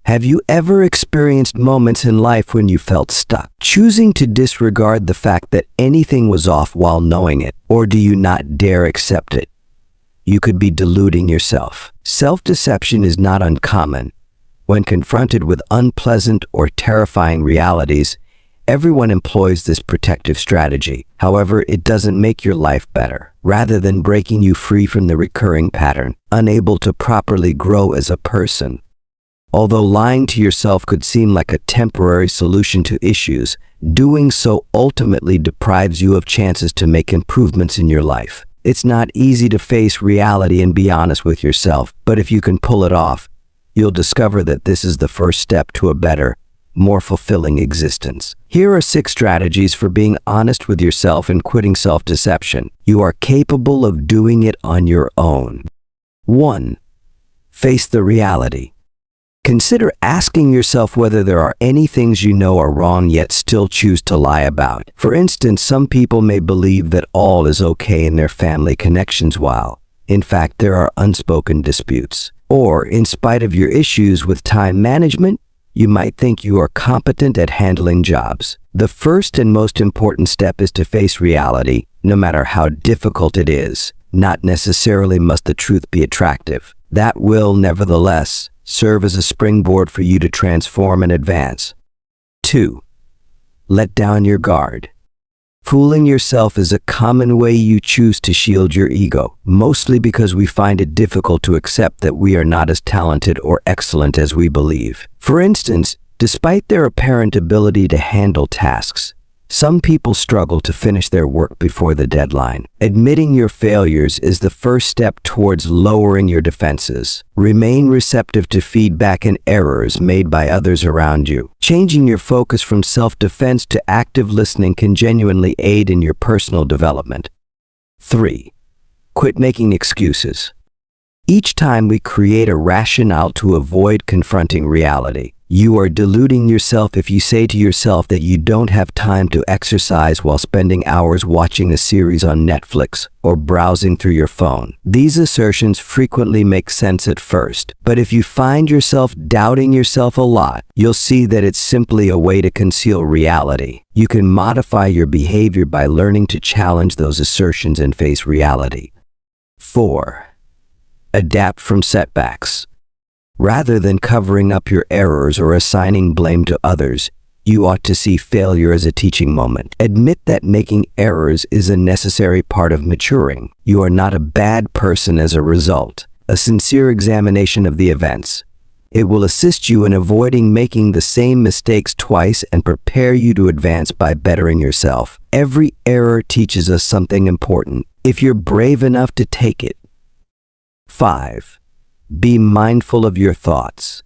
Have you ever experienced moments in life when you felt stuck, choosing to disregard the fact that anything was off while knowing it, or do you not dare accept it? You could be deluding yourself. Self-deception is not uncommon. When confronted with unpleasant or terrifying realities, everyone employs this protective strategy. However, it doesn't make your life better. Rather than breaking you free from the recurring pattern, unable to properly grow as a person. Although lying to yourself could seem like a temporary solution to issues, doing so ultimately deprives you of chances to make improvements in your life. It's not easy to face reality and be honest with yourself, but if you can pull it off, you'll discover that this is the first step to a better, more fulfilling existence. Here are 6 strategies for being honest with yourself and quitting self-deception. You are capable of doing it on your own. 1. Face the reality. Consider asking yourself whether there are any things you know are wrong yet still choose to lie about. For instance, some people may believe that all is okay in their family connections while, in fact, there are unspoken disputes. Or, in spite of your issues with time management, you might think you are competent at handling jobs. The first and most important step is to face reality, no matter how difficult it is. Not necessarily must the truth be attractive. That will, nevertheless, serve as a springboard for you to transform and advance. 2. Let down your guard. Fooling yourself is a common way you choose to shield your ego, mostly because we find it difficult to accept that we are not as talented or excellent as we believe. For instance, despite their apparent ability to handle tasks, some people struggle to finish their work before the deadline. Admitting your failures is the first step towards lowering your defenses. Remain receptive to feedback and errors made by others around you. Changing your focus from self-defense to active listening can genuinely aid in your personal development. 3. Quit making excuses. Each time we create a rationale to avoid confronting reality, you are deluding yourself if you say to yourself that you don't have time to exercise while spending hours watching a series on Netflix or browsing through your phone. These assertions frequently make sense at first, but if you find yourself doubting yourself a lot, you'll see that it's simply a way to conceal reality. You can modify your behavior by learning to challenge those assertions and face reality. 4. Adapt from setbacks. Rather than covering up your errors or assigning blame to others, you ought to see failure as a teaching moment. Admit that making errors is a necessary part of maturing. You are not a bad person as a result. A sincere examination of the events. It will assist you in avoiding making the same mistakes twice and prepare you to advance by bettering yourself. Every error teaches us something important, if you're brave enough to take it. 5. Be mindful of your thoughts.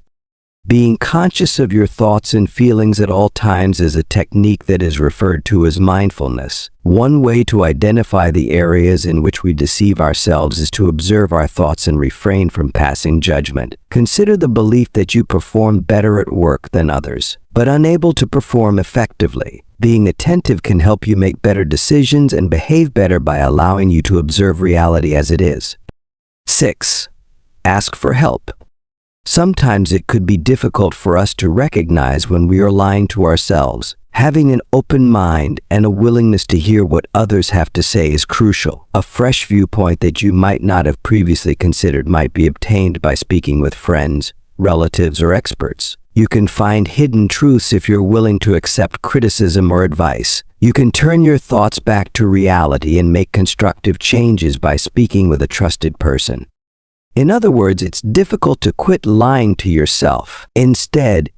Being conscious of your thoughts and feelings at all times is a technique that is referred to as mindfulness. One way to identify the areas in which we deceive ourselves is to observe our thoughts and refrain from passing judgment. Consider the belief that you perform better at work than others, but unable to perform effectively. Being attentive can help you make better decisions and behave better by allowing you to observe reality as it is. 6. Ask for help. Sometimes it could be difficult for us to recognize when we are lying to ourselves. Having an open mind and a willingness to hear what others have to say is crucial. A fresh viewpoint that you might not have previously considered might be obtained by speaking with friends, relatives, or experts. You can find hidden truths if you're willing to accept criticism or advice. You can turn your thoughts back to reality and make constructive changes by speaking with a trusted person. In other words, it's difficult to quit lying to yourself. Instead,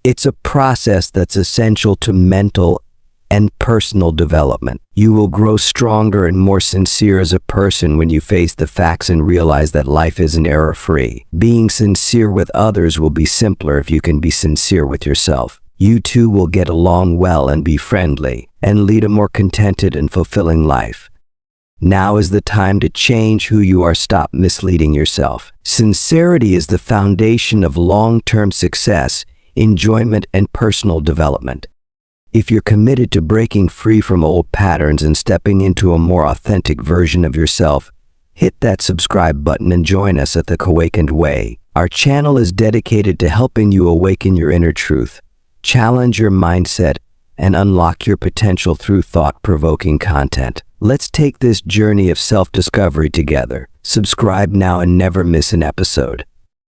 it's a process that's essential to mental and personal development. You will grow stronger and more sincere as a person when you face the facts and realize that life isn't error-free. Being sincere with others will be simpler if you can be sincere with yourself. You two will get along well and be friendly, and lead a more contented and fulfilling life. Now is the time to change who you are. Stop misleading yourself. Sincerity is the foundation of long-term success, enjoyment, and personal development. If you're committed to breaking free from old patterns and stepping into a more authentic version of yourself, Hit that subscribe button and join us at the Awakened Way. Our channel is dedicated to helping you awaken your inner truth, challenge your mindset, and unlock your potential through thought-provoking content. Let's take this journey of self-discovery together. Subscribe now and never miss an episode.